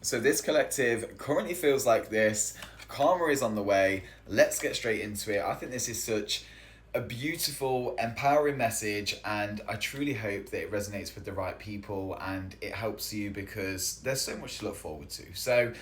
So this collective currently feels like this. Karma is on the way. Let's get straight into it. I think this is such a beautiful, empowering message, and I truly hope that it resonates with the right people and it helps you because there's so much to look forward to. So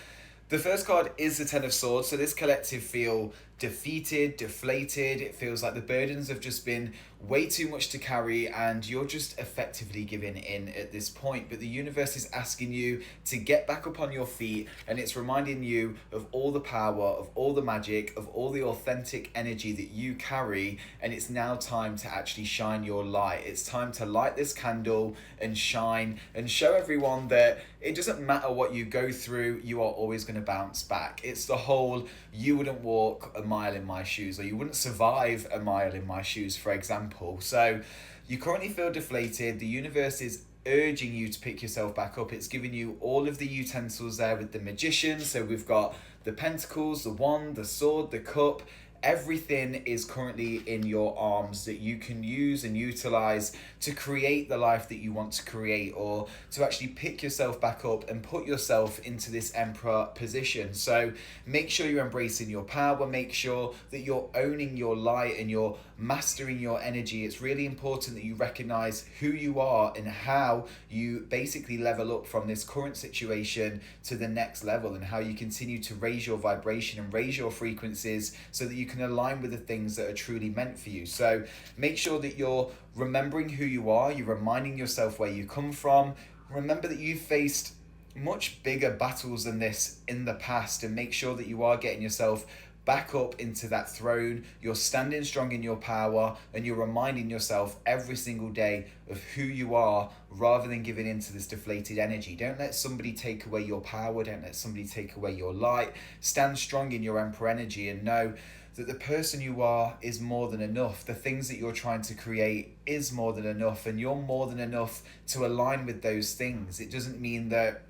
the first card is the Ten of Swords. So this collective feel defeated, deflated. It feels like the burdens have just been way too much to carry and you're just effectively giving in at this point. But the universe is asking you to get back up on your feet, and it's reminding you of all the power, of all the magic, of all the authentic energy that you carry, and it's now time to actually shine your light. It's time to light this candle and shine and show everyone that it doesn't matter what you go through, you are always going to bounce back. It's the whole you wouldn't walk a mile in my shoes, or you wouldn't survive a mile in my shoes, for example. So you currently feel deflated. The universe is urging you to pick yourself back up. It's giving you all of the utensils there with the magician. So we've got the pentacles, the wand, the sword, the cup. Everything is currently in your arms that you can use and utilize to create the life that you want to create, or to actually pick yourself back up and put yourself into this emperor position. So make sure you're embracing your power, make sure that you're owning your light and you're mastering your energy. It's really important that you recognize who you are and how you basically level up from this current situation to the next level, and how you continue to raise your vibration and raise your frequencies so that you can align with the things that are truly meant for you. So make sure that you're remembering who you are, you're reminding yourself where you come from. Remember that you've faced much bigger battles than this in the past, and make sure that you are getting yourself back up into that throne. You're standing strong in your power, and you're reminding yourself every single day of who you are, rather than giving into this deflated energy. Don't let somebody take away your power. Don't let somebody take away your light. Stand strong in your emperor energy and know that the person you are is more than enough. The things that you're trying to create is more than enough, and you're more than enough to align with those things. It doesn't mean that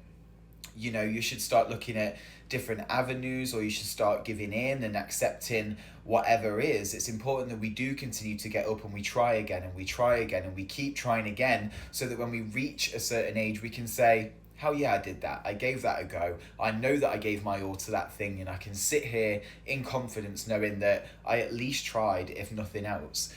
you should start looking at different avenues, or you should start giving in and accepting whatever is. It's important that we do continue to get up and we try again and we try again and we keep trying again, so that when we reach a certain age we can say, hell yeah, I did that. I gave that a go. I know that I gave my all to that thing, and I can sit here in confidence knowing that I at least tried, if nothing else.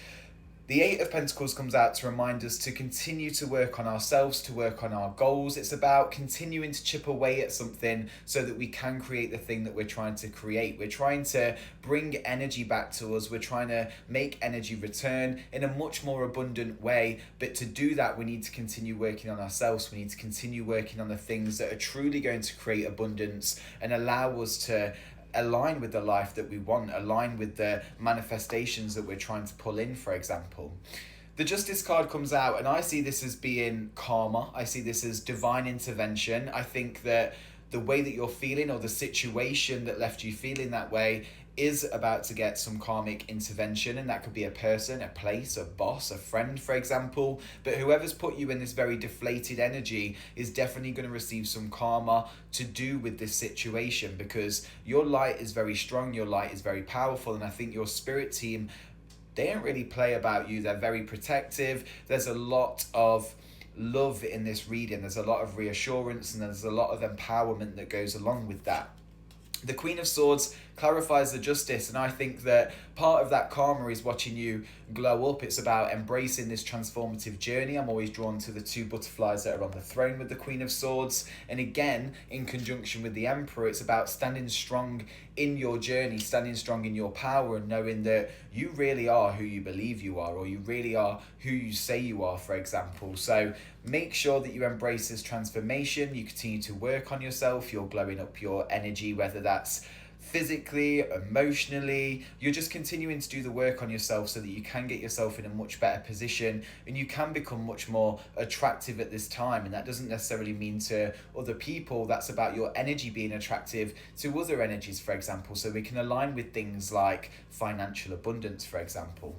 The Eight of Pentacles comes out to remind us to continue to work on ourselves, to work on our goals. It's about continuing to chip away at something so that we can create the thing that we're trying to create. We're trying to bring energy back to us. We're trying to make energy return in a much more abundant way. But to do that, we need to continue working on ourselves. We need to continue working on the things that are truly going to create abundance and allow us to align with the life that we want, align with the manifestations that we're trying to pull in, for example. The Justice card comes out, and I see this as being karma. I see this as divine intervention. I think that the way that you're feeling, or the situation that left you feeling that way, is about to get some karmic intervention, and that could be a person, a place, a boss, a friend, for example. But whoever's put you in this very deflated energy is definitely going to receive some karma to do with this situation, because your light is very strong, your light is very powerful, and I think your spirit team, they don't really play about you. They're very protective. There's a lot of love in this reading. There's a lot of reassurance, and there's a lot of empowerment that goes along with that. The Queen of Swords clarifies the justice, and I think that part of that karma is watching you glow up. It's about embracing this transformative journey. I'm always drawn to the two butterflies that are on the throne with the Queen of Swords, and again, in conjunction with the Emperor, it's about standing strong in your journey, standing strong in your power, and knowing that you really are who you believe you are, or you really are who you say you are, for example. So make sure that you embrace this transformation. You continue to work on yourself. You're glowing up your energy, whether that's physically, emotionally. You're just continuing to do the work on yourself so that you can get yourself in a much better position, and you can become much more attractive at this time. And that doesn't necessarily mean to other people. That's about your energy being attractive to other energies, for example, so we can align with things like financial abundance, for example.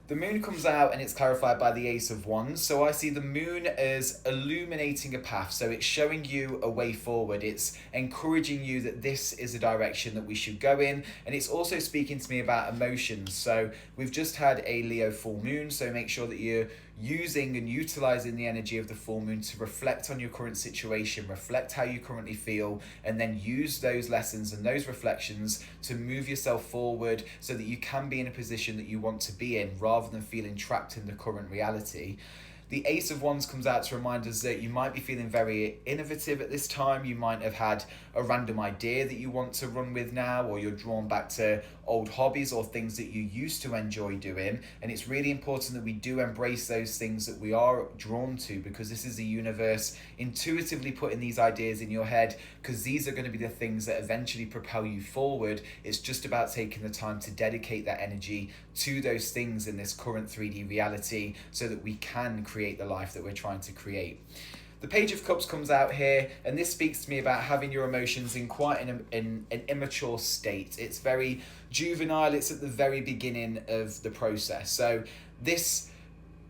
The moon comes out and it's clarified by the Ace of Wands. So I see the moon as illuminating a path. So it's showing you a way forward. It's encouraging you that this is a direction that we should go in. And it's also speaking to me about emotions. So we've just had a Leo full moon. So make sure that using and utilizing the energy of the full moon to reflect on your current situation, reflect how you currently feel, and then use those lessons and those reflections to move yourself forward so that you can be in a position that you want to be in rather than feeling trapped in the current reality. The Ace of Wands comes out to remind us that you might be feeling very innovative at this time. You might have had a random idea that you want to run with now, or you're drawn back to old hobbies or things that you used to enjoy doing. And it's really important that we do embrace those things that we are drawn to, because this is the universe intuitively putting these ideas in your head, because these are going to be the things that eventually propel you forward. It's just about taking the time to dedicate that energy to those things in this current 3D reality so that we can create the life that we're trying to create. The Page of Cups comes out here, and this speaks to me about having your emotions in quite an immature state. It's very juvenile, it's at the very beginning of the process. So this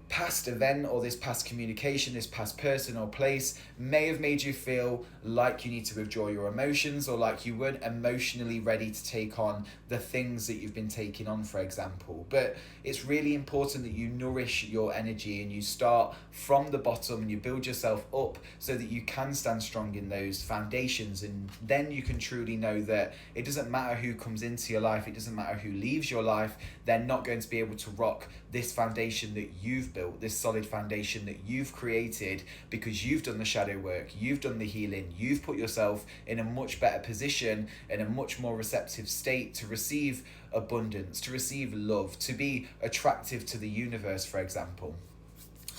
past event or this past communication, this past person or place may have made you feel like you need to withdraw your emotions, or like you weren't emotionally ready to take on the things that you've been taking on, for example. But it's really important that you nourish your energy and you start from the bottom and you build yourself up so that you can stand strong in those foundations, and then you can truly know that it doesn't matter who comes into your life, it doesn't matter who leaves your life, they're not going to be able to rock this foundation that you've built, this solid foundation that you've created, because you've done the shadow work, you've done the healing, you've put yourself in a much better position, in a much more receptive state to receive abundance, to receive love, to be attractive to the universe, for example.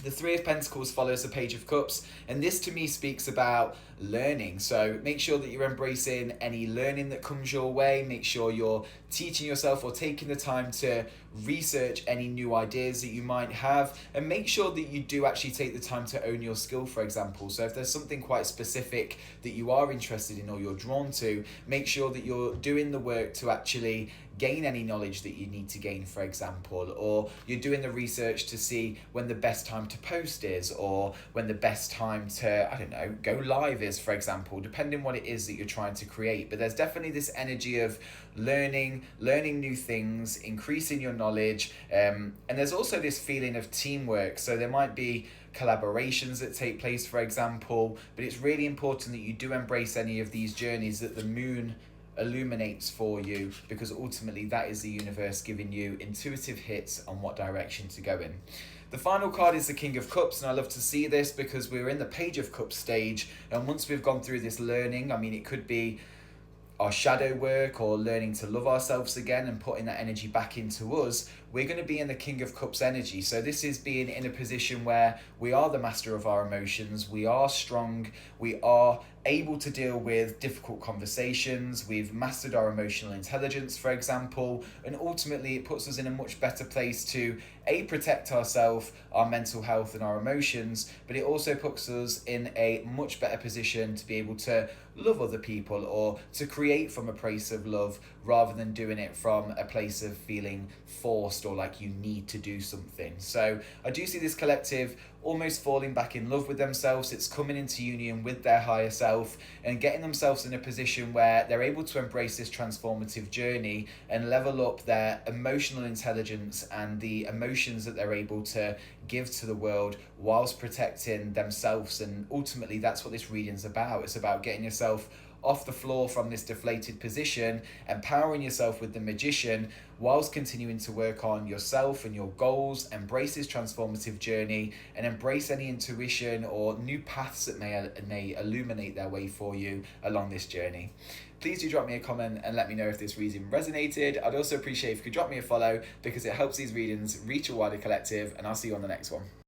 The Three of Pentacles follows the Page of Cups, and this to me speaks about learning. So make sure that you're embracing any learning that comes your way. Make sure you're teaching yourself or taking the time to research any new ideas that you might have, and make sure that you do actually take the time to own your skill, for example. So if there's something quite specific that you are interested in or you're drawn to, make sure that you're doing the work to actually gain any knowledge that you need to gain, for example, or you're doing the research to see when the best time to post is, or when the best time to, I don't know, go live is, for example, depending what it is that you're trying to create. But there's definitely this energy of learning new things, increasing your knowledge, and there's also this feeling of teamwork. So there might be collaborations that take place, for example, but it's really important that you do embrace any of these journeys that the moon illuminates for you, because ultimately that is the universe giving you intuitive hits on what direction to go in. The final card is the King of Cups, and I love to see this because we're in the Page of Cups stage, and once we've gone through this learning, I mean, it could be our shadow work or learning to love ourselves again and putting that energy back into us, we're going to be in the King of Cups energy. So this is being in a position where we are the master of our emotions, we are strong, we are able to deal with difficult conversations, we've mastered our emotional intelligence, for example, and ultimately it puts us in a much better place to protect ourselves, our mental health and our emotions, but it also puts us in a much better position to be able to love other people, or to create from a place of love rather than doing it from a place of feeling forced or like you need to do something. So I do see this collective almost falling back in love with themselves. It's coming into union with their higher self and getting themselves in a position where they're able to embrace this transformative journey and level up their emotional intelligence and the emotions that they're able to give to the world whilst protecting themselves. And ultimately that's what this reading's about. It's about getting yourself off the floor from this deflated position, empowering yourself with the Magician whilst continuing to work on yourself and your goals, embrace this transformative journey, and embrace any intuition or new paths that may illuminate their way for you along this journey. Please do drop me a comment and let me know if this reading resonated. I'd also appreciate if you could drop me a follow, because it helps these readings reach a wider collective, and I'll see you on the next one.